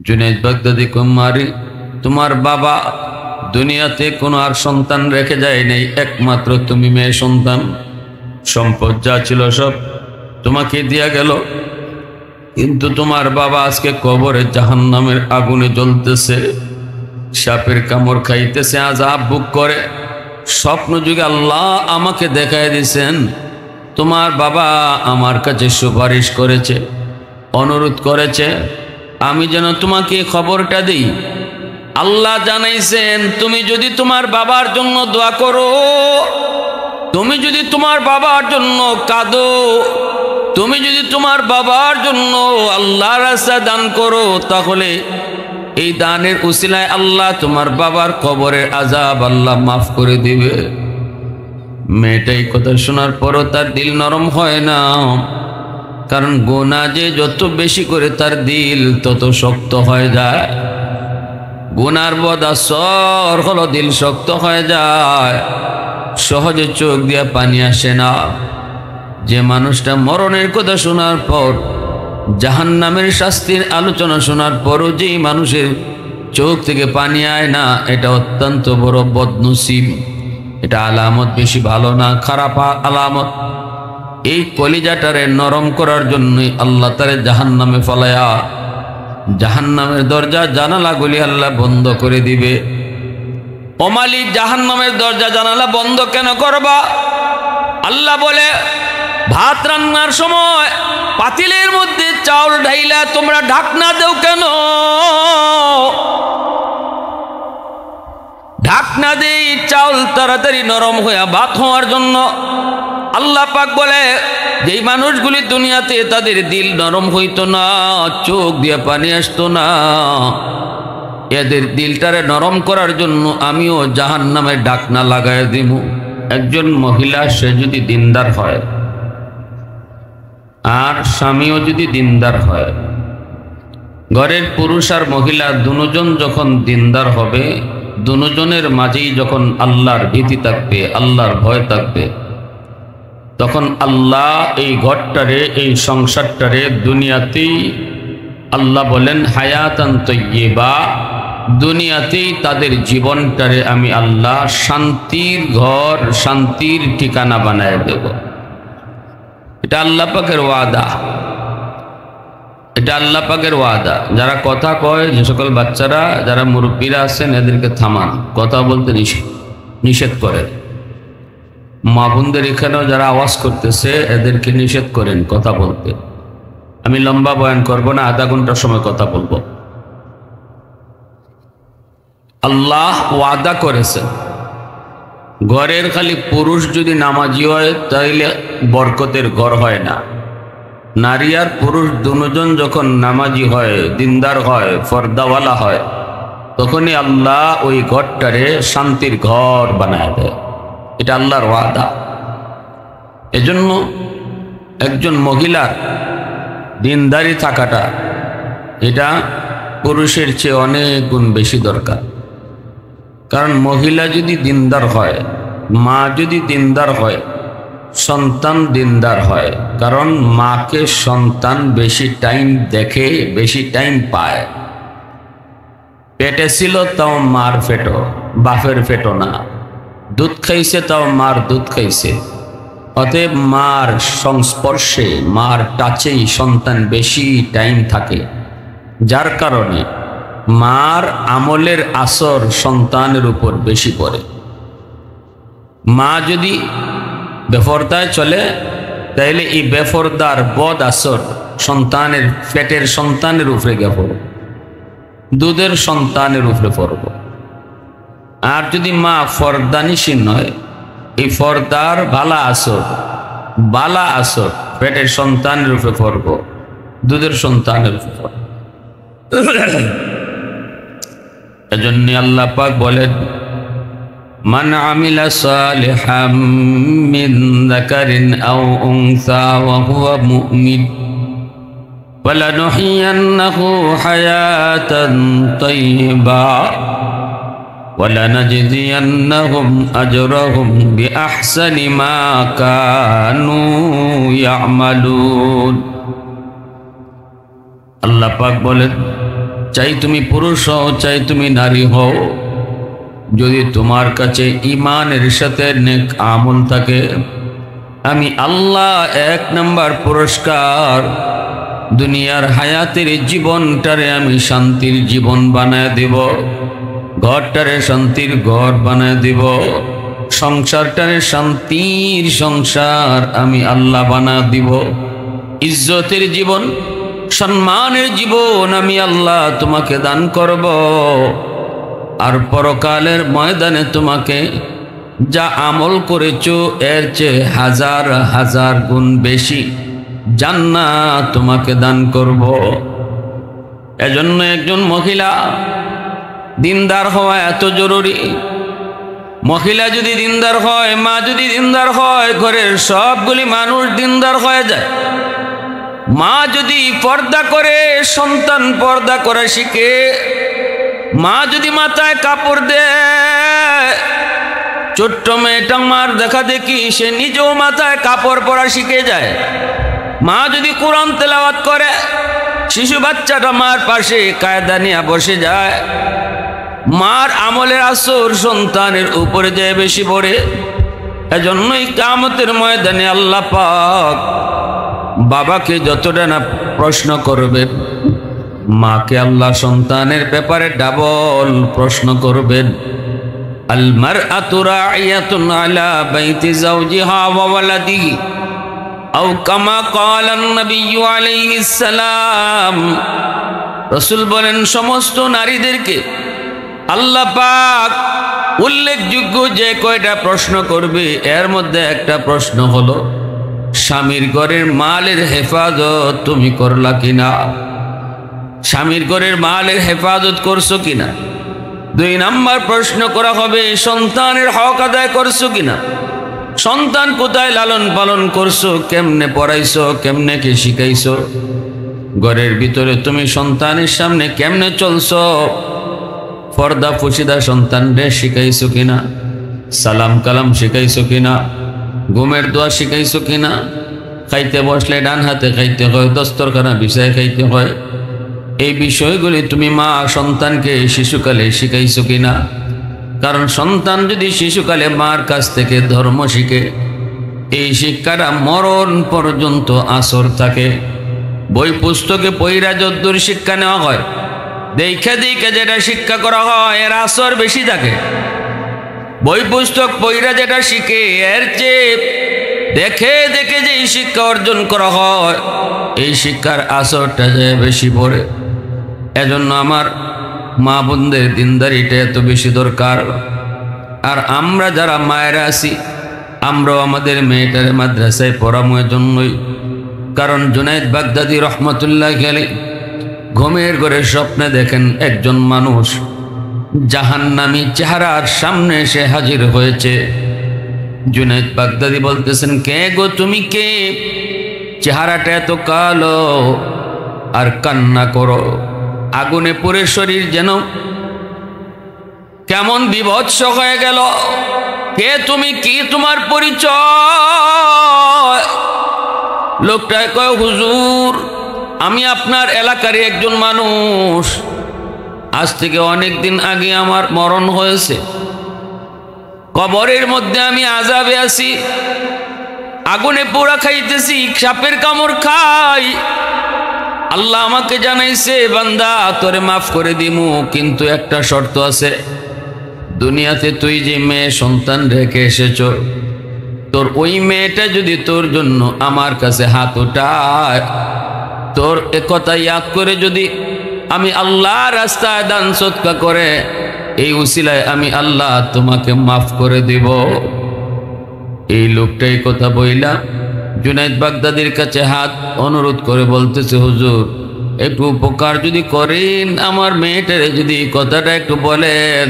जुनैद बागदादी कुमारी तुम्हार बाबा दुनियाते कोनो आर सन्तान रेखे जाए नहीं, एकमात्र तुमी मेये सन्तान। सम्पद जा छिलो सब तुम्हें दिया गेल, किन्तु तुम्हार बाबा आज के कबरे जहन्नामेर आगुने जलतेছে, सापेर कामड़ खाइतेছে, आजाब भोग करे। स्वप्न जुगे आल्लाह आमाके देखाय दिয়েছেন তোমার বাবা আমার কাছে সুপারিশ করেছে, অনুরোধ করেছে আমি যেন তোমাকে খবরটা দেই। আল্লাহ জানাইছেন তুমি যদি তোমার বাবার জন্য দোয়া করো, তুমি যদি তোমার বাবার জন্য কাঁদো, তুমি যদি তোমার বাবার জন্য আল্লাহর রাস্তায় দান করো, তাহলে এই দানের উসিলায় আল্লাহ তোমার বাবার কবরের আযাব আল্লাহ মাফ করে দিবে। মেয়েটাই কথা শোনার পরও তার দিল নরম হয় না, কারণ গুনাহ যে যত বেশি করে তার দিল তত শক্ত হয়ে যায়। গুনার বদাসর হলো দিল শক্ত হয়ে যায়, সহজে চোখ দিয়ে পানি আসে না। যে মানুষটা মরণের কথা শোনার পর, জাহান্নামের শাস্তির আলোচনা শোনার পরও যেই মানুষের চোখ থেকে পানি আয় না, এটা অত্যন্ত বড় বদনসিব। এটা আলামত বেশি ভালো না, খারাপ আলামত। এই কলিজাটারে নরম করার জন্যই আল্লাহ তারে জাহান্নামে ফলায়া জাহান্নামের দরজা জানালাগুলি আল্লাহ বন্ধ করে দিবে। ও মালিক, জাহান্নামের দরজা জানালা বন্ধ কেন করবা? আল্লাহ বলে ভাত রান্নার সময় পাতিলের মধ্যে চাউল ঢাইলা তোমরা ঢাকনা দেও কেন? ঢাকনা দেই চাউল তাড়াতাড়ি নরম হয়ে ভাত হওয়ার জন্য। আল্লাহ পাক বলে যেই মানুষগুলি দুনিয়াতে তাদের দিল নরম হইতো না, চোখ দিয়ে পানি আসতো না, এদের দিলটারে নরম করার জন্য আমিও জাহান্নামের ঢাকনা লাগাই দিব। একজন মহিলা সে যদি দিনদার হয় আর স্বামীও যদি দিনদার হয়, ঘরের পুরুষ আর মহিলা দুজন যখন দিনদার হবে, দুজনের মাঝেই যখন আল্লাহর ভীতি থাকবে, আল্লাহর ভয় থাকবে, তখন আল্লাহ এই ঘরটারে, এই সংসারটারে দুনিয়াতেই আল্লাহ বলেন হায়াতান তাইয়্যিবা, দুনিয়াতেই তাদের জীবনটারে আমি আল্লাহ শান্তির ঘর, শান্তির ঠিকানা বানায় দেব। এটা আল্লাহ পাকের ওয়াদা, এটা আল্লাহ পাকের ওয়াদা। যারা কথা কয়, যে সকল বাচ্চারা যারা মুরব্বীরা আছেন এদেরকে থামান, কথা বলতে নিষেধ করেন। মা বোনদের এখানেও যারা আওয়াজ করতেছে এদেরকে নিষেধ করেন কথা বলতে। আমি লম্বা বয়ান করব না, আধা ঘন্টার সময় কথা বলবো। আল্লাহ ওয়াদা করেছেন ঘরের খালি পুরুষ যদি নামাজি হয় তাইলে বরকতের ঘর হয় না। নারী আর পুরুষ দুজন যখন নামাজি হয়, দিনদার হয়, ফর্দাওয়ালা হয়, তখনই আল্লাহ ওই ঘরটারে শান্তির ঘর বানায় দেয়। এটা আল্লাহর ওয়াদা। এজন্য একজন মহিলার দিনদারি থাকাটা এটা পুরুষের চেয়ে অনেক গুণ বেশি দরকার। কারণ মহিলা যদি দিনদার হয়, মা যদি দিনদার হয়, সন্তান দিনদার হয়। কারণ মাকে সন্তান বেশি টাইম দেখে, বেশি টাইম পায়। পেটে ছিল তাও মার পেটো, বাপের পেটো না। দুধ খাইছে তাও মার দুধ খাইছে। অতএব মার সংস্পর্শে, মার টাচেই সন্তান বেশি টাইম থাকে, যার কারণে মার আমলের আসর সন্তানের উপর বেশি পড়ে। মা যদি বেফরদায় চলে তাইলে এই বেফরদার বদ আসর সন্তানের, পেটের সন্তানের উপরে গিয়ে পড়ব, দুধের সন্তানের উপরে পড়ব। আর যদি মা ফরদানিসীন হয়, এই ফরদার বালা আসর পেটের সন্তানের উপরে পড়ব, দুধের সন্তানের উপরে পড়ব। এজন্য আল্লাহ পাক বলেন মান আমিলা সালিহাম মিন যাকারিন আও উনসা ওয়া হুয়া মুমিন ফালানুহইয়ান্নাহু হায়াতান তাইয়্যিবা ওয়ালানাজজিয়ান্নাহুম আজরাহুম বিআহসানি মা কানু ইয়ামালুন। আল্লাহ পাক বলেন চাই তুমি পুরুষ হও চাই তুমি নারী হও, যদি তোমার কাছে ঈমানের সাথে নেক আমল থাকে, আমি আল্লাহ 1 নম্বর পুরস্কার দুনিয়ার হায়াতের জীবনটারে আমি শান্তির জীবন বানায় দেব, ঘরটারে শান্তির ঘর বানায় দেব, সংসারটারে শান্তির সংসার আমি আল্লাহ বানায় দিব, ইজ্জতের জীবন সম্মানের জীবন আমি আল্লাহ তোমাকে দান করব। আর পরকালের ময়দানে তোমাকে যা আমল করেছো এর চেয়ে 1000 গুণ বেশি জান্নাত তোমাকে দান করব। এজন্য একজন মহিলা দিনদার হওয়া এত জরুরি। মহিলা যদি দিনদার হয়, মা যদি দিনদার হয়, ঘরের সবগুলি মানুষ দিনদার হয়ে যায়। মা যদি পর্দা করে, সন্তান পর্দা করা শিখে। মা যদি মাথায় কাপড় দেয়, ছোট্ট মেয়েটা মার দেখা দেখি সে নিজেও মাথায় কাপড় পরা শিখে যায়। মা যদি কোরআন তেলাওয়াত করে, শিশু বাচ্চাটা মার পাশে কায়দা নিয়ে বসে যায়। মার আমলের আসর সন্তানের উপরে যায় বেশি পড়ে। এজন্যই কিয়ামতের ময়দানে আল্লাহ পাক বাবাকে যতটা না প্রশ্ন করবেন, মাকে আল্লাহ সন্তানের ব্যাপারে ডাবল প্রশ্ন করবেন। আল মারআতু রাইয়াতুন আলা বাইতি যাওজিহা ওয়া ওয়ালাদিহি আও কামা ক্বালা নবী আলাইহিস সালাম। রাসূল বলেন, সমস্ত নারীদেরকে আল্লাহ পাক উল্লেখযোগ্য যে কয়টা প্রশ্ন করবে, এর মধ্যে একটা প্রশ্ন হলো স্বামীর ঘরের মালের হেফাজত তুমি করলা কিনা, স্বামীর ঘরের মালের হেফাজত করছো কিনা। 2 নম্বর প্রশ্ন করা হবে সন্তানের হক আদায় করছো কিনা, সন্তান কোথায় লালন পালন করছো, কেমনে পড়াইছো, কেমনে কে শিখাইছো, ঘরের ভিতরে তুমি সন্তানের সামনে কেমনে চলছো, পর্দা পুশিদা সন্তানরে শিখাইছো কিনা, সালাম কালাম শিখাইছো কিনা, ঘুমের দোয়া শিখাইছো কিনা, খাইতে বসলে ডান হাতে খাইতে হয়, দস্তরখানা বিছায় খাইতে হয়, এই বিষয়গুলি তুমি মা সন্তানকে শিশুকালে শিখাইছো কিনা। কারণ সন্তান যদি শিশুকালে মার কাছ থেকে ধর্ম শিখে, এই শিক্ষাটা মরণ পর্যন্ত আসর থাকে। বই পুস্তকে পইরা যদ্দূর শিক্ষা নেওয়া হয়, দেখে দেখে যেটা শিক্ষা করা হয় এর আসর বেশি থাকে। বই পুস্তক পইরা যেটা শিখে এর চেয়ে দেখে দেখে যে শিক্ষা অর্জন করা হয়, এই শিক্ষার আসরটা যায় বেশি পড়ে। এজন্য আমার মা বোনদের দিনদারিটা এত বেশি দরকার। আর আমরা যারা মায়েরা আছি, আমরাও আমাদের মেয়েটার মাদ্রাসায় পড়ামো এজন্যই। কারণ জুনায়েদ বাগদাদী রহমতুল্লাহ আলাইহি ঘুমের ঘরে স্বপ্নে দেখেন একজন মানুষ জাহান্নামী চেহারার সামনে এসে হাজির হয়েছে। জুনায়েদ বাগদাদী বলতেছেন, কে গো তুমি কে, চেহারাটা এত কালো আর কান্না করো, আগুনে পুড়ে শরীর যেন কেমন বিভৎস হয়ে গেল, কে তুমি, কি তোমার পরিচয়? লোকটায় কয়, হুজুর আমি আপনার এলাকারই একজন মানুষ, আজ থেকে অনেক দিন আগে আমার মরণ হয়েছে, কবরের মধ্যে আমি আযাবে আছি, আগুনে পোড়া খাইতেছি, সাপের কামড় খাই। আল্লাহ আমাকে জানাইছে, বান্দা তোরে মাফ করে দিমু, কিন্তু একটা শর্ত আছে, দুনিয়াতে তুই যে মেয়ে সন্তান রেখে এসেছ, তোর ওই মেয়েটা যদি তোর জন্য আমার কাছে হাত উঠায়, তোর একথা ইয়াদ করে যদি আমি আল্লাহ রাস্তায় দান সদকা করে, এই উসিলায় আমি আল্লাহ তোমাকে মাফ করে দিব। এই লোকটাই কথা বইলা জুনায়েদ বাগদাদীর কাছে হাত অনুরোধ করে বলতেছে, হুজুর একটু উপকার যদি করেন, আমার মেয়েটারে যদি কথাটা একটু বলেন,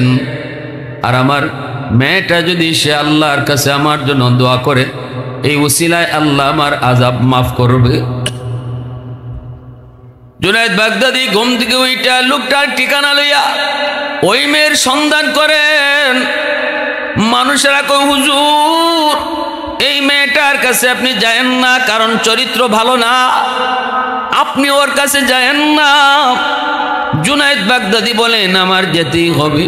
আর আমার মেয়েটা যদি সে আল্লাহর কাছে আমার জন্য দোয়া করে, এই উসিলায় আল্লাহ আমার আযাব মাফ করবে। জুনায়েদ বাগদাদী ঘুম থেকে উইটা লোকটার ঠিকানা লইয়া ওই মেয়ের সন্ধান করেন। মানুষেরা কয়, হুজুর এই মেয়েটার কাছে আপনি যায়েন না, কারণ চরিত্র ভালো না, আপনি ওর কাছে যায়েন না, জুনায়েদ বাগদাদি বলেন আমার যেতেই হবে,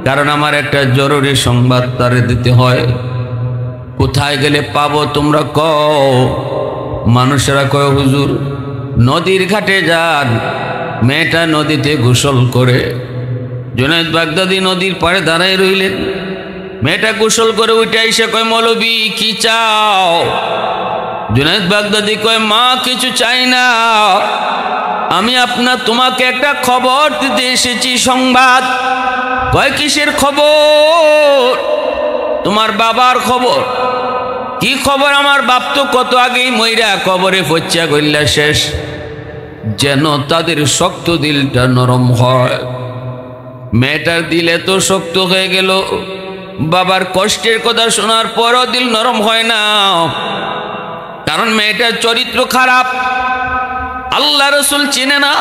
কারণ আমার একটা জরুরি সংবাদ তারে দিতে হয়। কোথায় গেলে পাবো তোমরা কও? মানুষেরা কয় হুজুর নদীর ঘাটে যান, মেয়েটা নদীতে গোসল করে। জুনায়েদ বাগদাদি নদীর পাড়ে দাঁড়ায় রইলেন। মেয়েটা গোসল করে উঠে এসে কয় মৌলবী কি চাও? জুনায়েদ বাগদাদি কয় মা কিছু চাই না, আমি তোমাকে একটা খবর দিতে এসেছি, সংবাদ। কয় কিসের খবর? তোমার বাবার খবর। কি খবর? আমার বাপ তো কত আগেই মইরা কবরে ফচ্চা গইল্লা শেষ, যেন তাদের শক্ত দিলটা নরম হয়। মেয়েটার দিলে তো শক্ত হয়ে গেল, বাবার কষ্টের কথা শোনার পরও দিল নরম হয় না, কারণ মেয়েটার চরিত্র খারাপ। আল্লাহ রসুল চিনে না,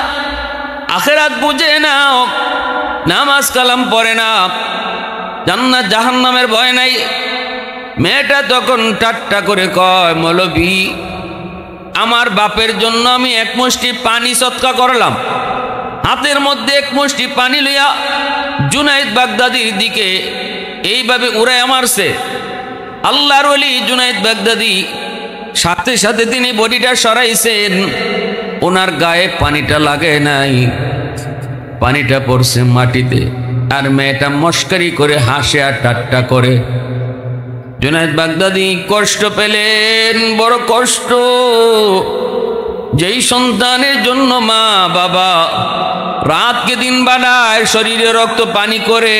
আখিরাত বুঝে না, নামাজ কালাম পড়ে না, জান্নাত জাহান্নামের ভয় নাই। মেয়েটা তখন ঠাট্টা করে কয় মৌলভী আমার বাপের জন্য আমি এক মুষ্টি পানি সৎকা করলাম। হাতের মধ্যে এক মুষ্টি পানি লইয়া জুনায়েদ বাগদাদির দিকে এইভাবে উড়াইয়া মারছে। আল্লাহর ওলি জুনায়েদ বাগদাদি সাথে সাথে তিনি বডিটা সরাইছেন, ওনার গায়ে পানিটা লাগে নাই, পানিটা পড়ছে মাটিতে। আর মেয়েটা মস্কারি করে হাসে আর ঠাট্টা করে। জুনায়েদ বাগদাদি কষ্ট পেলেন, বড় কষ্ট। যেই সন্তানের জন্য মা বাবা রাতকে দিন বানায়, শরীরে রক্ত পানি করে,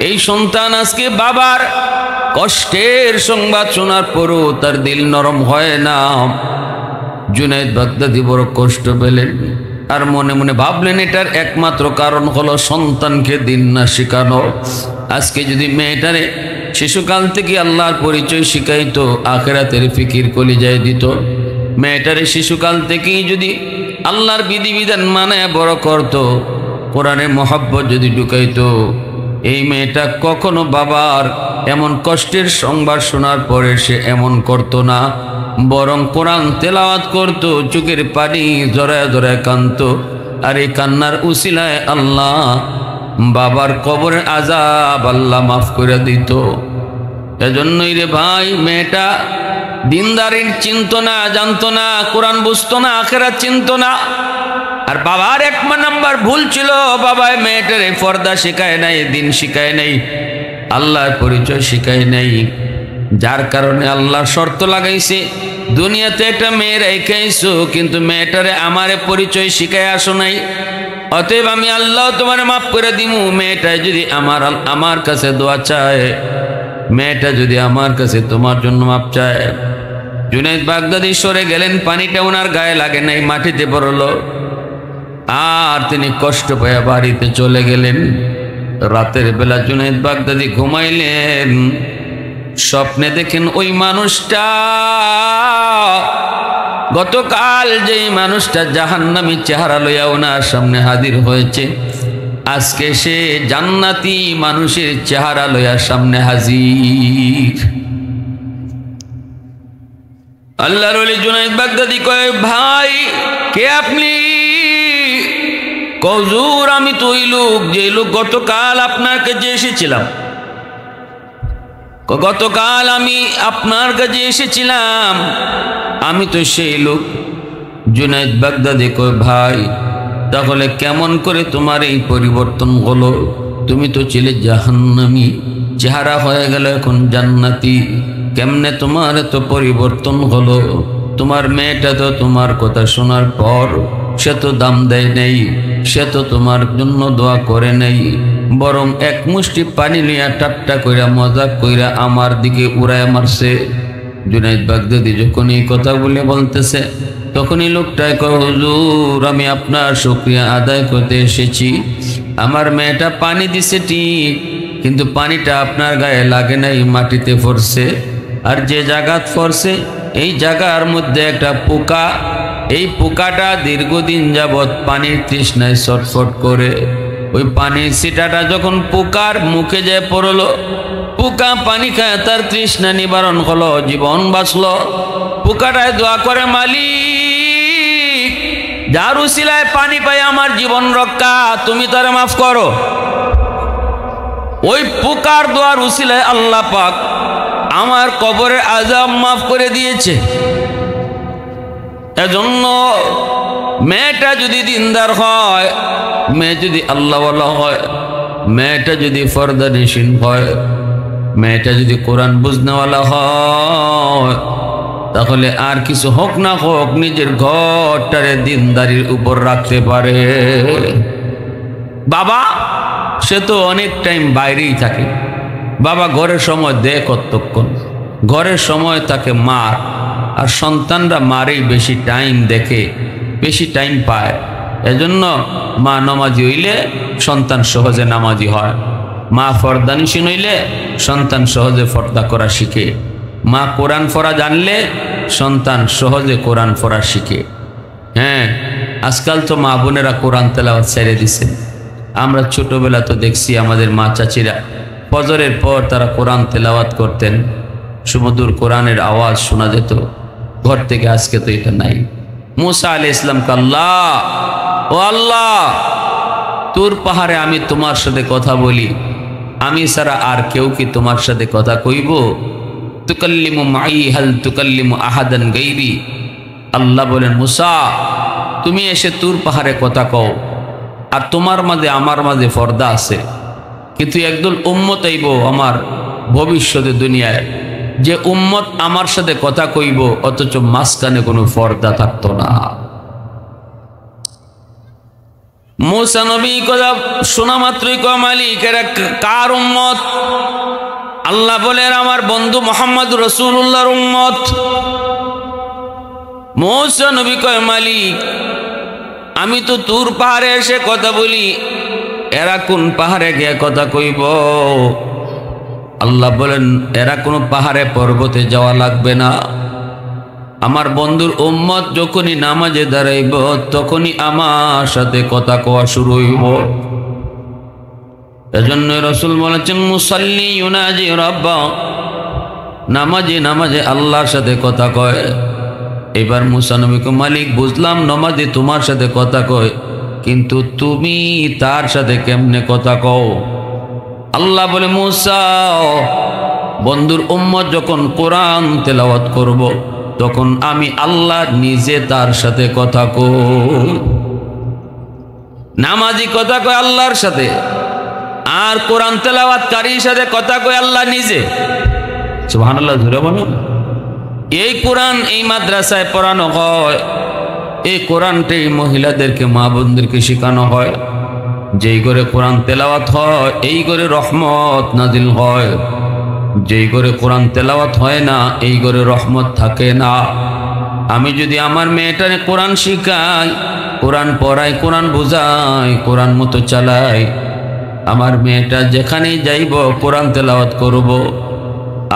এই সন্তান আজকে বাবার কষ্টের সংবাদ শোনার পরও তার দিল নরম হয় না। জুনায়েদ বাগদাদি বড় কষ্ট পেলেন, আর মনে মনে ভাবলেন এটার একমাত্র কারণ হলো সন্তানকে দিন না শেখানো। আজকে যদি মেয়েটারে শিশুকাল থেকে আল্লাহর পরিচয় শিখাইতো, আখিরাতের ফিকির কলিজায় দিত, মেয়েটারে শিশুকাল থেকেই যদি আল্লাহর বিধিবিধান মানায় বড় করত, কোরআনে মহব্বত যদি ঢুকাইতো, এই মেয়েটা কখনো বাবার এমন কষ্টের সংবাদ শোনার পরে সে এমন করত না, বরং কোরআন তেলাওয়াত করত, চোখের পানি জড়ায় জড়ায় কাঁদত। আর এই কান্নার উসিলায় আল্লাহ বাবার কবরের আযাব আল্লাহ মাফ করে দিত। এজন্যই রে ভাই, মেয়েটা দিনদারির চিন্ত না, জানতো না, কোরআন বুঝতো না, আখিরাত চিনত না। আর বাবার এক নাম্বার ভুল ছিল, বাবায় মেয়েটারে পর্দা শিখায় নাই, দিন শিখায় নাই, আল্লাহর পরিচয় শিখায় নাই। যার কারণে আল্লাহ শর্ত লাগাইছে, দুনিয়াতে একটা মেয়ে রেখাইছো, কিন্তু মেয়েটারে আমারে পরিচয় শিখায় আসো নাই, অতএব আমি আল্লাহ তোমার মাফ করে দিমু। মেয়েটা যদি আমার কাছে দোয়া চায়, মেয়েটা যদি আমার কাছে তোমার জন্য মাপ চায়। জুনায়েদ বাগদাদি সরে গেলেন, পানিটা ওনার গায়ে লাগে নাই, মাটিতে পড়ল। আর তিনি কষ্ট পেয়ে বাড়িতে চলে গেলেন। রাতের বেলা জুনায়েদ বাগদাদি ঘুমাইলেন, স্বপ্নে দেখেন ওই মানুষটা, গতকাল যেই মানুষটা জাহান্নামী চেহারা লইয়া ওনার সামনে হাজির হয়েছে, আজকে সে জান্নাতি মানুষের চেহারা লইয়া সামনে হাজির। আল্লাহর ওলি জুনায়েদ বাগদাদি কয় ভাই কে আপনি? হুজুর আমি তো ওই লোক, যে লোক গতকাল আপনার কাছে এসেছিলাম। গতকাল আমি আপনার কাছে এসেছিলাম, আমি তো সেই লোক। জুনায়েদ বাগদাদি কয় ভাই তাহলে কেমন করে তোমার এই পরিবর্তন হলো? তুমি তো ছিলে জাহান্নামী, চেহারা হয়ে গেল এখন জান্নাতি, কেমনে তোমার এত পরিবর্তন হলো? তোমার মেয়েটা তো তোমার কথা শোনার পর সে তো দাম দেয় নেই, সে তো তোমার জন্য দোয়া করে নেই, বরং এক মুষ্টি পানি নিয়ে ঠাট্টা কইরা মজাক কইরা আমার দিকে উড়ায় মারছে। জুনায়েদ বাগদাদি যখন এই কথাগুলি বলতেছে, তখনই লোকটাই কয় হুজুর আমি আপনার শুকরিয়া আদায় করতে এসেছি। আমার মেয়েটা পানি দিছে ঠিক, কিন্তু পানিটা আপনার গায়ে লাগে নাই, মাটিতে পড়ছে। আর যে জায়গা পড়ছে এই জায়গার মধ্যে একটা পোকা, এই পোকাটা দীর্ঘদিন যাবৎ পানির তৃষ্ণায় ছটফট করে। ওই পানির ছিটাটা যখন পোকার মুখে যায় পড়লো, পোকা পানি খায়, তার তৃষ্ণা নিবারণ হলো, জীবন বাঁচলো। পোকাটায় দোয়া করে মালিক যার উসিলায় পানি পাই আমার জীবন রক্ষা, তুমি তারে মাফ করো। ওই পুকার দোয়ার উসিলায় আল্লাহ পাক আমার কবরের আযাব মাফ করে দিয়েছে। এজন্য মেয়েটা যদি দিনদার হয়, মেয়ে যদি আল্লাহওয়ালা হয়, মেয়েটা যদি ফরদানিশীন হয়, মেয়েটা যদি কোরআন বুঝনেওয়ালা হয়, তাহলে আর কিছু হোক না হোক নিজের ঘরটারে দিনদারির উপর রাখতে পারে। বাবা সে তো অনেক টাইম বাইরেই থাকে, বাবা ঘরের সময় দেয় কতক্ষণ, ঘরের সময় তাকে মার, আর সন্তানরা মারেই বেশি টাইম দেখে, বেশি টাইম পায়। এজন্য মা নামাজি হইলে সন্তান সহজে নামাজি হয়, মা ফরদানিশীন হইলে সন্তান সহজে ফর্দা করা শিখে, মা কোরআন পড়া জানলে সন্তান সহজে কোরআন পড়া শিখে। হ্যাঁ, আজকাল তো মা বোনেরা কোরআন তেলাওয়াত ছেড়ে দিছে। আমরা ছোটবেলা তো দেখছি আমাদের মা চাচিরা ফজরের পর তারা কোরআন তেলাওয়াত করতেন, সুমধুর কোরআনের আওয়াজ শোনা যেত ঘর থেকে। আজকে তো এটা নাই। মুসা আলাইহিস সালামকে আল্লাহ, ও আল্লাহ, তুর পাহাড়ে আমি তোমার সাথে কথা বলি, আমি ছাড়া আর কেউ কি তোমার সাথে কথা কইব? তুকাল্লিমু মাই হাল তুকাল্লিমু আহাদান গায়রি। আল্লাহ বলেন, মুসা তুমি এসে তুর পাহাড়ে কথা কও, আর তোমার মাঝে আমার মাঝে পর্দা আছে, কিন্তু একদল উম্মত আইব আমার ভবিষ্যতে দুনিয়ায়, যে উম্মত আমার সাথে কথা কইব অথচ মাঝখানে কোনো পর্দা থাকতো না। মুসা নবী কথা শোনা মাত্রই কয়, মালিক এরা কার উম্মত? আল্লাহ বলেন, আমার বন্ধু মুহাম্মদ রাসূলুল্লাহর উম্মত। মুসা নবী কয়, মালিক আমি তো তুর পাহাড়ে এসে কথা বলি, এরা কোন পাহাড়ে গিয়ে কথা কইব? আল্লাহ বলেন, এরা কোনো পাহাড়ে পর্বতে যাওয়া লাগবে না। আমার বন্ধুর উম্মত যখনই নামাজে দাঁড়াইব তখনই আমার সাথে কথা কওয়া শুরু হইব। এজন্য রাসূল বলেছেন, মুসাল্লি ইউনাজি রাব্বা, নামাজে নামাজে আল্লাহর সাথে কথা কয়। এবার মুসা নবীকে, মালিক বুঝলাম নামাজে তোমার সাথে কথা কয়, কিন্তু তুমি তার সাথে কেমনে কথা কও? আল্লাহ বলে, মুসা বন্ধুর উম্মত যখন কোরআন তেলাওয়াত করব তখন আমি আল্লাহ নিজে তার সাথে কথা কই। নামাজি কথা কয় আল্লাহর সাথে, আর কোরআন তেলাওয়াতকারীর সাথে কথা কয় আল্লাহ নিজে। সুবহানাল্লাহ, জোরে বলুন। এই কোরআন এই মাদ্রাসায় পড়ানো হয়, এই কোরআনটাই মহিলাদেরকে মা বোনদেরকে শেখানো হয়। যেই করে কোরআন তেলাওয়াত হয় এই করে রহমত নাজিল হয়, যেই করে কোরআন তেলাওয়াত হয় না এই করে রহমত থাকে না। আমি যদি আমার মেয়েটারে কোরআন শিখাই, কোরআন পড়াই, কোরআন বুঝাই, কোরআন মতো চালাই, আমার মেয়েটা যেখানেই যাইব কোরআন তেলাওয়াত করব,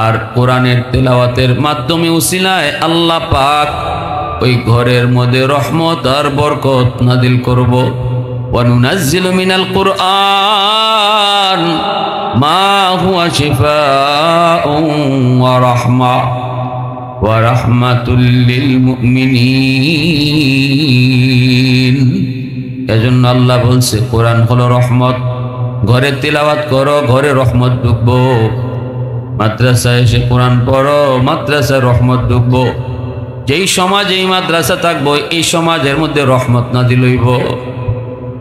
আর কোরআনের তেলাওয়াতের মাধ্যমে উসিলায় আল্লাহ পাক ওই ঘরের মধ্যে রহমত আর বরকত নাজিল করব। ওয়ানুনাজ্জিলু মিনাল কুরআন মা হুয়া শিফাউন ওয়া রাহমা ওয়া রাহমাতুল লিল মুমিনিন। এজন্য আল্লাহ বলছে কোরআন হলো রহমত, ঘরে তিলাওয়াত করো ঘরে রহমত ঢুকবো, মাদ্রাসায় এসে কোরআন পড়ো মাদ্রাসায় রহমত ঢুকবো। যেই সমাজে এই মাদ্রাসা থাকবো এই সমাজের মধ্যে রহমত নাজিল হইব।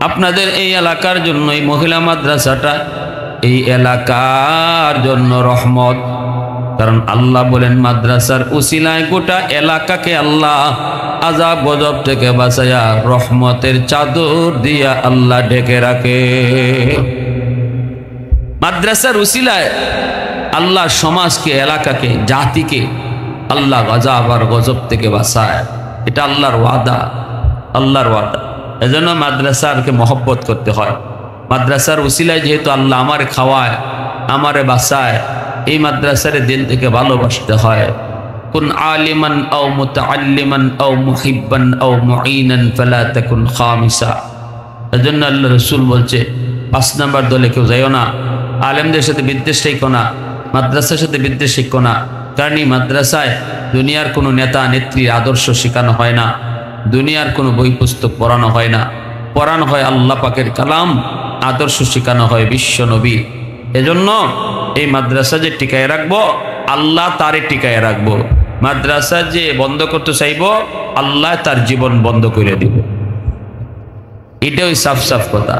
আপনাদের এই এলাকার জন্য এই মহিলা মাদ্রাসাটা এই এলাকার জন্য রহমত, কারণ আল্লাহ বলেন মাদ্রাসার উসিলায় গোটা এলাকাকে আল্লাহ আযাব গজব থেকে বাঁচায়া রহমতের চাদর দিয়া আল্লাহ ঢেকে রাখে। মাদ্রাসার উসিলায় আল্লাহ সমাজকে, এলাকাকে, জাতিকে আল্লাহ আযাব আর গজব থেকে বাঁচায়। এটা আল্লাহর ওয়াদা, আল্লাহর ওয়াদা। এজন্য মাদ্রাসারকে মহব্বত করতে হয়। মাদ্রাসার উসিলায় যেহেতু আল্লাহ আমারে খাওয়ায় আমারে বাঁচায়, এই মাদ্রাসারে দিল থেকে ভালোবাসতে হয়। কুন আলিমান আও মুতাআল্লিমান আও মুহিব্বান আও মুঈনান ফালা তাকুন খামিসা। এজন্য আল্লাহ রাসূল বলছে 5 নাম্বার দলে কেউ যাইও না, আলেমদের সাথে বিদ্বেষ রেখো না, মাদ্রাসার সাথে বিদ্বেষ শিখো না। কারণ এই মাদ্রাসায় দুনিয়ার কোনো নেতা নেত্রীর আদর্শ শেখানো হয় না, দুনিয়ার কোনো বই পুস্তক পড়ানো হয় না, পড়ানো হয় আল্লাহ পাকের কালাম, আদর্শ শেখানো হয় বিশ্ব নবী। এজন্য এই মাদ্রাসা যে টিকায় রাখবো, আল্লাহ তারে টিকায় রাখবো। মাদ্রাসা যে বন্ধ করতে চাইব, আল্লাহ তার জীবন বন্ধ করে দিব। এটা ওই সাফ সাফ কথা।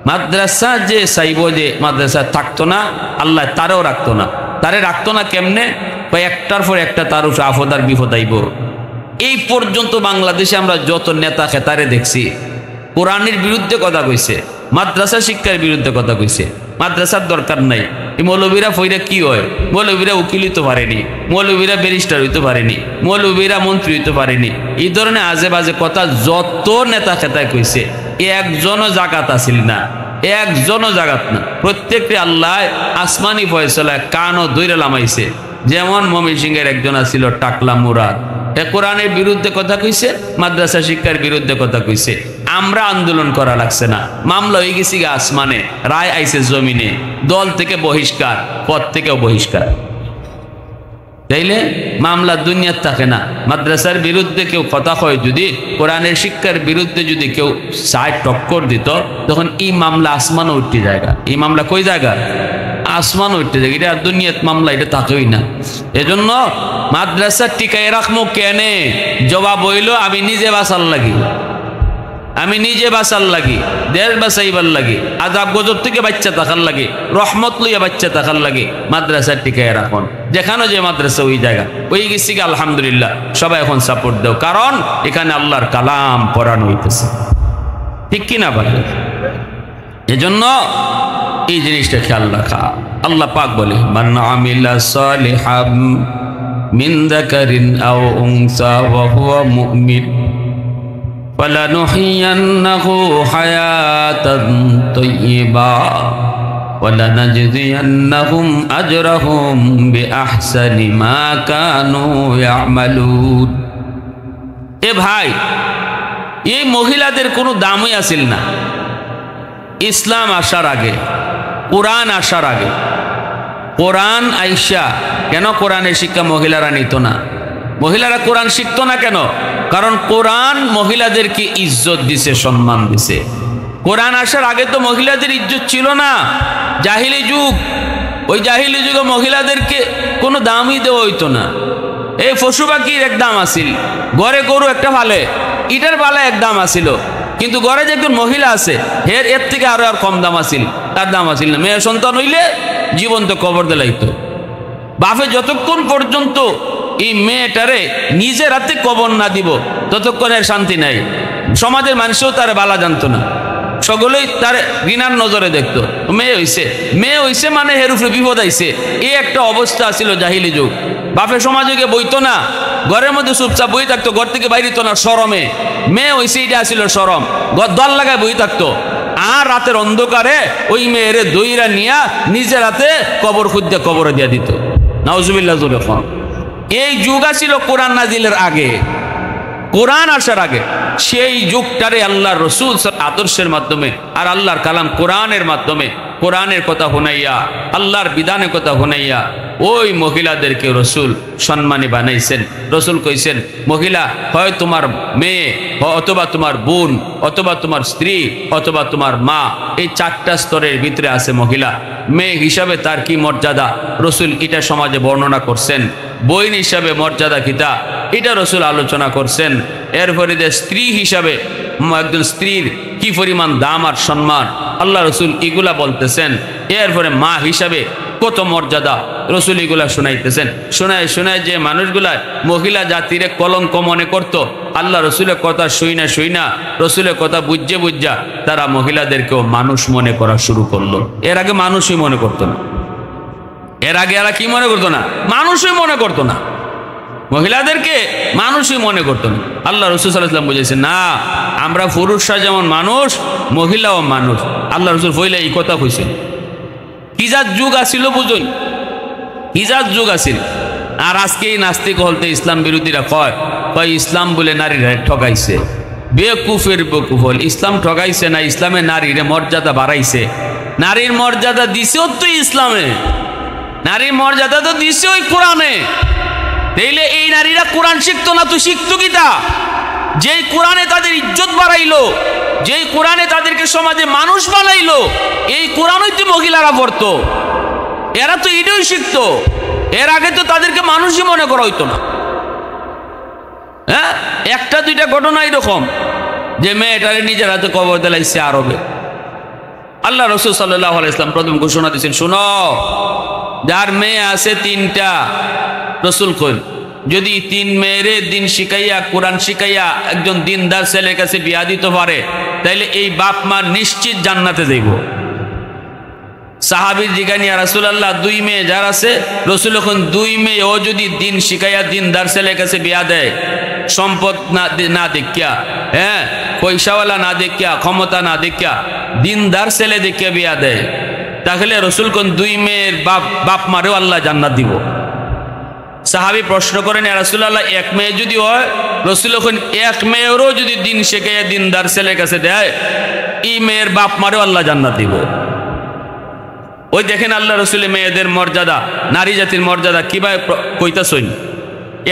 মাদ্রাসা যে চাইব যে মাদ্রাসা থাকতো না, আল্লাহ তারেও রাখতো না। তারে রাখতো না কেমনে? একটার পর একটা তার উপর আফদ আর বিপদ আইব। এই পর্যন্ত বাংলাদেশে আমরা যত নেতা খেতারে দেখছি, কোরআনের বিরুদ্ধে কথা কইছে, মাদ্রাসা শিক্ষার বিরুদ্ধে কথা কইছে। মাদ্রাসার দরকার নাই। এই মৌলবীরা ফইরা কি হয়? মৌলবীরা উকিল হইতে পারেনি, মৌলবীরা ব্যারিস্টার হইতে পারেনি, মৌলবীরা মন্ত্রী হইতে পারেনি। এই ধরনের আজে বাজে কথা যত নেতা খেতায় কইছে, একজনও জাকাত আসিল না, একজনও জাগাত না। প্রত্যেকটি আল্লাহ আসমানি ফয়সালায় কানও দৈরা লামাইছে। যেমন ময়মনসিংহের একজন আছিল টাকলা মুরাদ, এ কোরআনের বিরুদ্ধে কথা কইছে, মাদ্রাসা শিক্ষার বিরুদ্ধে কথা কইছে। আমরা আন্দোলন করা লাগছে না, মামলা হয়ে গেছি আসমানে, রায় আইছে জমিনে, দল থেকে বহিষ্কার, পদ থেকেও বহিষ্কার। তাইলে মামলা দুনিয়ার থাকে না। মাদ্রাসার বিরুদ্ধে কেউ কথা কয়, যদি কোরআনের শিক্ষার বিরুদ্ধে যদি কেউ সাইড টক্কর দিত, তখন এই মামলা আসমানও উঠতে জায়গা। এই মামলা কই জায়গা? আসমান উঠতে যায়। এটা দুনিয়াত মামলা, এটা থাকেই না। এজন্য মাদ্রাসা টিকায় রাখবো কেনে? জবাব হইল আমি নিজে বাঁচার লাগি, আমি নিজে বাঁচার লাগি, দেশ বাঁচাইবার লাগে, আজাব গজব থেকে বাচ্চা থাকার লাগে, রহমত লইয়া বাচ্চা থাকার লাগে মাদ্রাসা টিকায় রাখুন। যেখানে যে মাদ্রাসা ওই জায়গা ওই গেছি, আলহামদুলিল্লাহ সবাই এখন সাপোর্ট দাও, কারণ এখানে আল্লাহর কালাম পড়ানো হইতেছে। ঠিক কিনা বলে? এজন্য এই জিনিসটা খেয়াল রাখা। আল্লাহ পাক বলে, মান আমিলা সালিহাম মিন যাকারিন আও উনসা ওয়া হুয়া মুমিন ফালানুহইয়ান্নাহু হায়াতান তাইয়্যিবা ওয়া লানাজজিয়ান্নাহুম আজরাহুম বিআহসানি মা কানু ইয়ামালুন। এ ভাই, এই মহিলাদের কোনো দামই আসিল না ইসলাম আসার আগে, কোরআন আসার আগে। কোরআন আইসা কেন কোরআনের শিক্ষা মহিলারা নিত না? মহিলারা কোরআন শিখত না কেন? কারণ কোরআন মহিলাদেরকে ইজ্জত দিছে, সম্মান দিছে। কোরআন আসার আগে তো মহিলাদের ইজ্জত ছিল না, জাহিলি যুগ। ওই জাহিলি যুগে মহিলাদেরকে কোনো দামই দেওয়া হইতো না। এই পশু পাখির এক দাম আসিল, ঘরে গরু একটা ভালে, ইটার ভালে এক দাম আসিল, কিন্তু ঘরে যে একজন মহিলা আছে এর থেকে আরো আর কম দাম আসিল, তার দাম আসিল না। মেয়ে সন্তান হইলে জীবন্ত কবর দিলাইতো। বাপে যতক্ষণ পর্যন্ত এই মেয়েটারে নিজের হাতে কবর না দিব, ততক্ষণের শান্তি নাই। সমাজের মানুষও তার বালা জানতো না, সকলেই তার ঘৃণার নজরে দেখতো। মেয়ে হইছে মানে হের উপরে বিপদ আইছে, এই একটা অবস্থা ছিল জাহিলি যুগ। বাপে সমাজে বইতো না, ঘরের মধ্যে চুপচাপ বই থাকতো, ঘর থেকে বাইরিত না শরমে। মেয়ে হইছে এটা আসিল শরম, দল লাগায় বই থাকতো। আর রাতের অন্ধকারে ওই মেয়েরে দইরা নিয়া নিজের হাতে কবর খুঁজতে কবরে দিয়া দিত। নাউজুবিল্লাহ। এই যুগ আছিল কোরআন নাজিলের আগে, কোরআন আসার আগে। সেই যুগটারে আল্লাহ রসুল আদর্শের মাধ্যমে আর আল্লাহর কালাম কোরআনের মাধ্যমে, কোরআনের কথা শুনাইয়া, আল্লাহর বিধানের কথা শুনাইয়া ওই মহিলাদেরকে রসুল সম্মানী বানাইছেন। রসুল কইছেন, মহিলা হয় তোমার মেয়ে, অথবা তোমার বোন, অথবা তোমার স্ত্রী, অথবা তোমার মা। এই চারটা স্তরের ভিতরে আছে মহিলা। মেয়ে হিসাবে তার কি মর্যাদা, রসুল এটা সমাজে বর্ণনা করছেন। বোন হিসাবে মর্যাদা কিতা, এটা রসুল আলোচনা করছেন। এরপরে স্ত্রী হিসাবে একজন স্ত্রীর কি পরিমাণ দাম আর সম্মান, আল্লাহ রসুল এগুলা বলতেছেন। এরপরে মা হিসাবে কত মর্যাদা, রসুল এগুলা শোনাইতেছেন। শোনায় যে মানুষগুলা মহিলা জাতিরে কলঙ্ক মনে করত, আল্লাহ রসুলের কথা শুই না রসুলের কথা বুঝা তারা মহিলাদেরকেও মানুষ মনে করা শুরু করলো। এর আগে মানুষই মনে করতো না, এর আগে এরা কি মনে করতো না? মানুষই মনে করতো না, মহিলাদেরকে মানুষই মনে করতো না। আল্লাহ রসুল সাল্লাল্লাহু আলাইহি ওয়াসাল্লাম বুঝেছেন, না, আমরা পুরুষরা যেমন মানুষ, মহিলাও মানুষ। আল্লাহ রসুল বইলে এই কথা কইছেন। কিজাত যুগ আসিল বুঝুন, কিজাত যুগ আসিল। আর আজকে এই নাস্তিক হলতে ইসলাম বিরোধীরা কয় ইসলাম বলে নারীরা ঠকাইছে। বেকুফের বেকুফ হল, ইসলাম ঠকাইছে না, ইসলামে নারীর মর্যাদা বাড়াইছে। নারীর মর্যাদা দিছেও তো ইসলামে, নারীর মর্যাদা তো দিছে ওই কোরআনে। তাইলে এই নারীরা কোরআন শিখতো না, তো শিখতো কিতা? যেই কোরআনে তাদের ইজ্জত বাড়াইলো, যেই কোরআনে তাদেরকে সমাজে মানুষ বানাইলো, এই কোরআনই তো মহিলারা পড়তো। এরা তো এটাই শিখতো। এর আগে তো তাদেরকে মানুষই মনে করা হইতো না। হ্যাঁ, একটা দুইটা ঘটনা এরকম যে মেয়েটারে নিজের হাতে কবর দিলাইছে আরবে। আল্লাহ রাসূল সাল্লাল্লাহু আলাইহি ওয়াসাল্লাম প্রথম ঘোষণা দিয়েছেন, শোনো, যার মেয়ে আছে তিনটা, রাসূল কইল যদি তিন মেয়েরে দিন শিখাইয়া কোরআন শিখাইয়া একজন দিনদার ছেলের কাছে বিয়া দিতে পারে, তাইলে এই বাপ মা নিশ্চিত জান্নাতে যাইব। সাহাবীর জিজ্ঞাসা, ইয়া রাসূলুল্লাহ, দুই মেয়ে যার আছে, রাসূল এখন দুই মেয়ে ও যদি দিন শিখাইয়া দিনদার ছেলের কাছে বিয়া দেয়, সম্পদ না দেখিয়া, হ্যাঁ পয়সাওয়ালা না দেখিয়া, ক্ষমতা না দেখিয়া, দিনদার ছেলে দেখিয়া বিয়া দেয়, তাহলে রাসূল কোন দুই মেয়ের বাপ মারেও আল্লাহ জান্নাত দিব। সাহাবী প্রশ্ন করেন, ইয়া রাসূলুল্লাহ, এক মেয়ে যদি হয়, রাসূল এখন এক মেয়েরও যদি দিন শিখাইয়া দিনদার ছেলের কাছে দেয়, এই মেয়ের বাপ মারেও আল্লাহ জান্নাত দিব। ওই দেখেন আল্লাহ রাসূলের মেয়েদের মর্যাদা, নারী জাতির মর্যাদা কিভাবে কইতাছেন।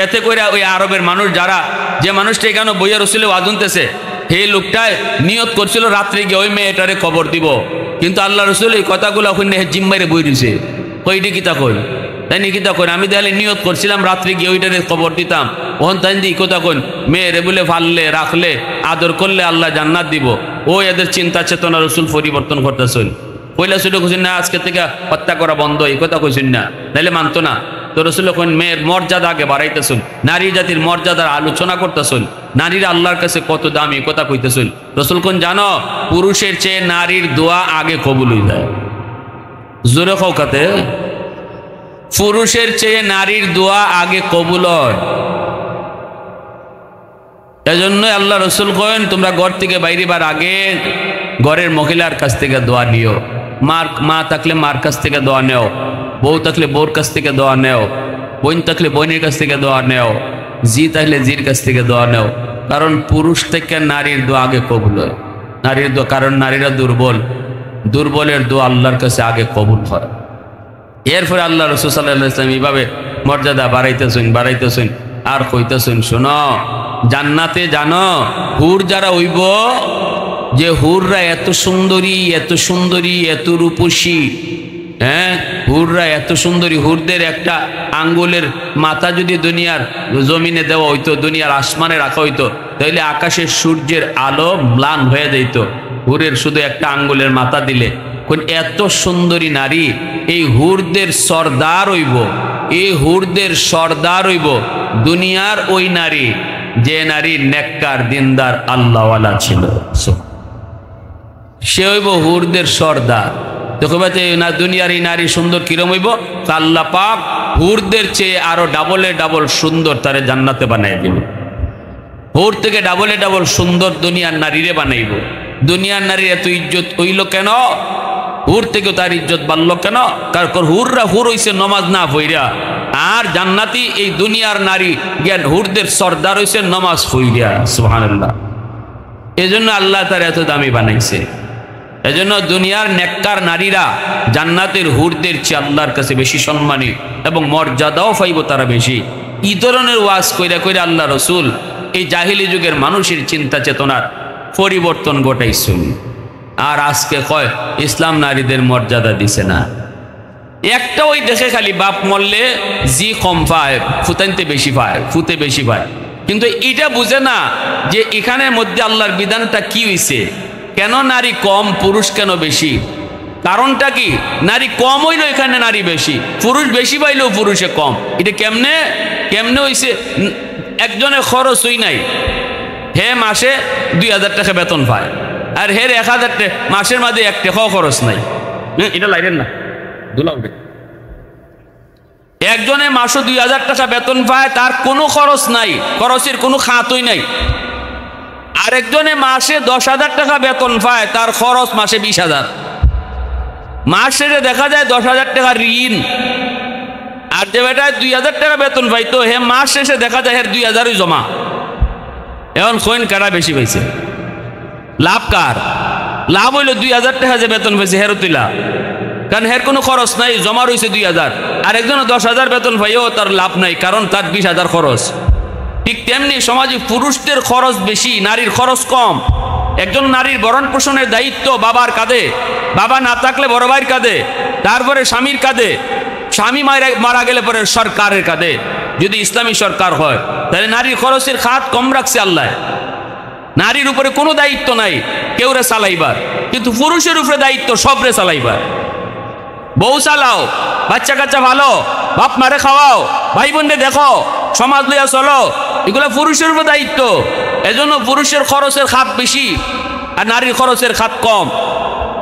এতে করে ওই আরবের মানুষ যারা, যে মানুষটা এখানে বইয়া রাসূলে ওয়াজ শুনতেছে, সেই লোকটায় নিয়ত করছিল রাত্রে গিয়ে ওই মেয়েটারে কবর দিব, কিন্তু আল্লাহ রাসূল এই কথাগুলো ওখানে জিম্মাইরে বই দিছে। কইটি কিতা কই, তাই নি কিতা কই, আমি তাহলে নিয়ত করছিলাম রাত্রে গিয়ে ওইটারে কবর দিতাম, ওখান তাই দি কথা কই, মেয়েরে বলে ফাললে রাখলে আদর করলে আল্লাহ জান্নাত দিব। ও এদের চিন্তা চেতনা রাসূল পরিবর্তন করতেছেন। পয়লা ছিল কইছেন না আজকে থেকে হত্যা করা বন্ধ, এই কথা কইছেন না, তাইলে মানতো না। তো রাসূল কোন মেয়ের মর্যাদা আগে বাড়াইতেছেন, নারী জাতির মর্যাদার আলোচনা করতেছেন, নারীরা আল্লাহর কাছে কত দামি কথা কইতেছেন। রাসূল কোন জানো, পুরুষের চেয়ে নারীর দোয়া আগে কবুল হয়ে যায়। জোরে খাওকাতে, পুরুষের চেয়ে নারীর দোয়া আগে কবুল হয়। এজন্য আল্লাহ রাসূল কইন, তোমরা ঘর থেকে বাইরেবার আগে ঘরের মহিলার কাছ থেকে দোয়া নিও। মা থাকলে মার কাছ থেকে দোয়া নেও, বউ থাকলে বউর কাছ থেকে দোয়া নেও, বোন থাকলে বোনের কাছ থেকে দোয়া নেও, জি থাকলে জির কাছ থেকে দোয়া নেও। কারণ পুরুষ থেকে নারীর দোয়া আগে কবুল হয়। নারীর দোয়া, কারণ নারীরা দুর্বল, দুর্বলের দোয়া আল্লাহর কাছে আগে কবুল হয়। এরপরে আল্লাহ রাসূল সাল্লাল্লাহু আলাইহি ওয়াসাল্লাম এইভাবে মর্যাদা বাড়াইতেছেন আর কইতেছেন, শোনো, জান্নাতে জানো হুর যারা হইব, যে হুররা এত সুন্দরী, এত সুন্দরী, এত রূপসী, হ্যাঁ হুররা এত সুন্দরী, হুরদের একটা আঙ্গুলের মাথা যদি দুনিয়ার জমিনে দেওয়া হইতো, দুনিয়ার আসমানে রাখা হইতো, তাহলে আকাশের সূর্যের আলো ম্লান হয়ে যেত। হুরের শুধু একটা আঙ্গুলের মাথা দিলে, কোন এত সুন্দরী নারী, এই হুরদের সর্দার হইব, এই হুরদের সর্দার হইব দুনিয়ার ওই নারী, যে নারী নেককার দিনদার আল্লাহওয়ালা ছিল, সে হইব হুরদের সর্দার। দেখো না, দুনিয়ার এই নারী সুন্দর কিরম হইব, আল্লাহ পাক হুরদের চেয়ে আরো ডাবলে ডাবল সুন্দর তারে জান্নাতে বানাই দিব। হুর থেকে ডাবলে ডাবল সুন্দর দুনিয়ার নারীরে বানাইব। দুনিয়ার নারীর এত ইজ্জত হইল কেন, হুর থেকেও তার ইজ্জত বাড়লো কেন? কারণ হুররা হুর হইছে নমাজ না পইরা, আর জান্নাতি এই দুনিয়ার নারী জ্ঞান হুরদের সর্দার হইছে নমাজ পইরা। সুবহানাল্লাহ। এজন্য আল্লাহ তার এত দামি বানাইছে। এজন্য দুনিয়ার নেককার নারীরা জান্নাতের হুরদের চেয়ে আল্লাহর কাছে বেশি সম্মানী এবং মর্যাদাও পাইব তারা বেশি। এই ধরনের ওয়াজ কইরা কইরা আল্লাহ রাসূল এই জাহিলি যুগের মানুষের চিন্তা চেতনার পরিবর্তন ঘটাইছেন। আর আজকে কয় ইসলাম নারীদের মর্যাদা দিছে না। একটা ওই দেশে খালি বাপ মরলে জি কম পায়, ফুতাইতে বেশি পায়, ফুতে বেশি পায়, কিন্তু এটা বুঝে না যে এখানের মধ্যে আল্লাহর বিধানটা কি হইছে, কেন নারী কম পুরুষ কেন বেশি, কারণটা কি? নারী কম হইলো এখানে নারী বেশি, পুরুষ বেশি পাইলেও পুরুষে কম। এটা কেমনে কেমনে হইছে? একজনের খরচ হই নাই, হে মাসে 2000 টাকা বেতন পায়, আর হের 1000 টাকা মাসের মাঝে 1 টাকাও খরচ নাই। এটা লাইরেন না দুলা উঠে। একজনে মাসে 2000 টাকা বেতন পায়, তার কোনো খরচ নাই, খরচের কোনো খাতই নাই। আরেকজনে মাসে 10,000 টাকা বেতন পায়, তার খরচ মাসে 20,000। মাস শেষে দেখা যায় 10,000 টাকা ঋণ। আর যে বেটায় 2000 টাকা বেতন পাইতো, হে মাস শেষে দেখা যায় হের 2000ই জমা। এখন কইন কারা বেশি পাইছে? লাভ কার? লাভ হইলো 2000 টাকা যে বেতন পাইছে হেরও তুই লাভ, কারণ হের কোনো খরচ নাই, জমা রয়েছে 2000। আর একজন 10,000 বেতন পাইও তার লাভ নাই, কারণ তার 20,000 খরচ। ঠিক তেমনি সমাজে পুরুষদের খরচ বেশি, নারীর খরচ কম। একজন নারীর ভরণ পোষণের দায়িত্ব বাবার কাঁধে, বাবা না থাকলে বড় ভাইয়ের কাঁধে, তারপরে স্বামীর কাঁধে, স্বামী মারা গেলে পরে সরকারের কাঁধে। যদি ইসলামী সরকার হয় তাহলে নারীর খরচের খাত কম রাখছে আল্লাহ। নারীর উপরে কোনো দায়িত্ব নাই কেউরে চালাইবার, কিন্তু পুরুষের উপরে দায়িত্ব সবরে চালাইবার। বউ চালাও, বাচ্চা কাচ্চা ভালো, বাপ মারে খাওয়াও, ভাই বোনরে দেখো, সমাজ লইয়া চলো, এগুলো পুরুষের উপর দায়িত্ব। এজন্য পুরুষের খরচের খাত বেশি আর নারীর খরচের খাত কম।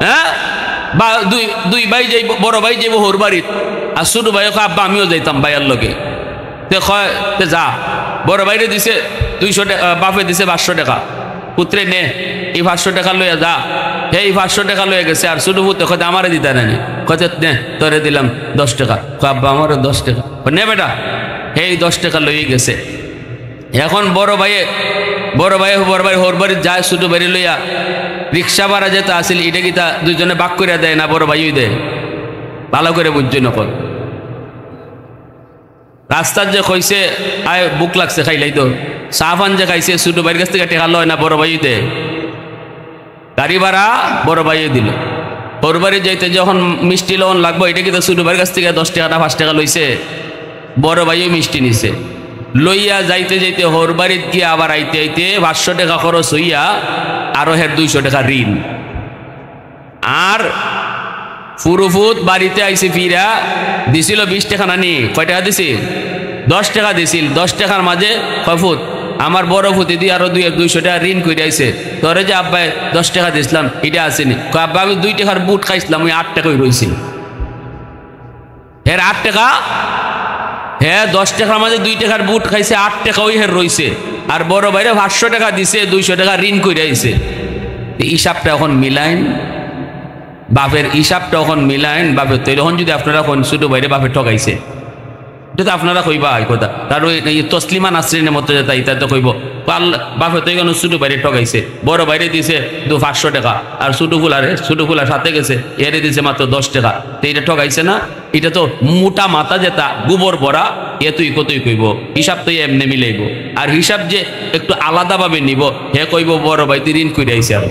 হ্যাঁ, বা দুই ভাই যাইব, বড় ভাই যাইব হোর বাড়িত, আর ছোট ভাই আব্বা আমিও যাইতাম ভাইয়ার লোকে। তে যা, বড় ভাইরে দিছে 200 টাকা, বাপে দিছে 500 টাকা, পুত্রে নে এই 500 টাকা লইয়া যা। এই 500 টাকা লইয়া গেছে, আর ছোট পুত্র কত আমারে দিতে নেই, কত নে তোরে দিলাম 10 টাকা, আব্বা আমারও 10 টাকা, নে বেটা, এই 10 টাকা লইয়ে গেছে। এখন বড় ভাই হোর বাড়ি যায়, ছোট বাড়ি লইয়া রিক্সা ভাড়া যেতে আসিল, এটা কি তা দুজনে বাক করে দেয় না বড় ভাইই দেয়? ভালো করে বুঝছি নকল। রাস্তার যে কইছে আয় বুক লাগছে খাইলাই তো, সাহাফান যে খাইছে ছোট ভাইয়ের কাছ থেকে টেকা লয় না বড় ভাইই দেয়? গাড়ি ভাড়া বড় ভাইয়ে দিল। হোর বাড়ি যাইতে যখন মিষ্টি লোন লাগবো, এটা কি তো ছোট ভাইয়ের কাছ থেকে 10 টাকা না 5 টাকা লইছে? বড় ভাইও মিষ্টি নিছে, লইয়া যাইতে যাইতে হোর বাড়িত গিয়ে আবার আইতে আইতে 500 টাকা খরচ হইয়া আরো 200 টাকা ঋণ। আর ফুরুফুত বাড়িতে আইসে ফিরা দিছিল 20 টাকা, নানি কয় টাকা দিছিল? 10 টাকা দিছিল। 10 টাকার মাঝে কয়ফুত আমার বড় ফুতে দিয়ে আরো 200 টাকা ঋণ করে আইছে। তোরে যে আব্বাই 10 টাকা দিছিলাম এটা আসেনি, কয় আব্বা আমি 2 টাকার বুট খাইছিলাম, ওই 8 টাকাই রয়েছে। 8 টাকা, 10 টাকার মাঝে 2 টাকার বুট খাইছে, 8 টাকা ওই রইছে। আর বড় ভাইরে 500 টাকা দিছে, 200 টাকা ঋণ করে আইছে। হিসাবটা এখন মিলাইন, বাপের হিসাবটা এখন মিলাইন। বাপের তো এখন যদি আপনারা ছোট ভাইরে বাপের ঠকাইছে, এটা তো আপনারা কইবা কথা। তার ওই তসলিমা নাসরিনের মতো যেটা ইতা তো কইব বাপে তো এখানে ছোট বাইরে ঠকাইছে, বড় বাইরে দিছে 500 টাকা, আর ছোট ফুলার সাথে গেছে এরে দিছে মাত্র 10 টাকা। তো এটা ঠকাইছে না? এটা তো মোটা মাথা যেটা গোবর ভরা, এ তুই কতই কইব, হিসাব তো এমনি মিলাইব। আর হিসাব যে একটু আলাদাভাবে নিব, হে কইব বড় ভাই তুই ঋণ কইরা আইছে। আর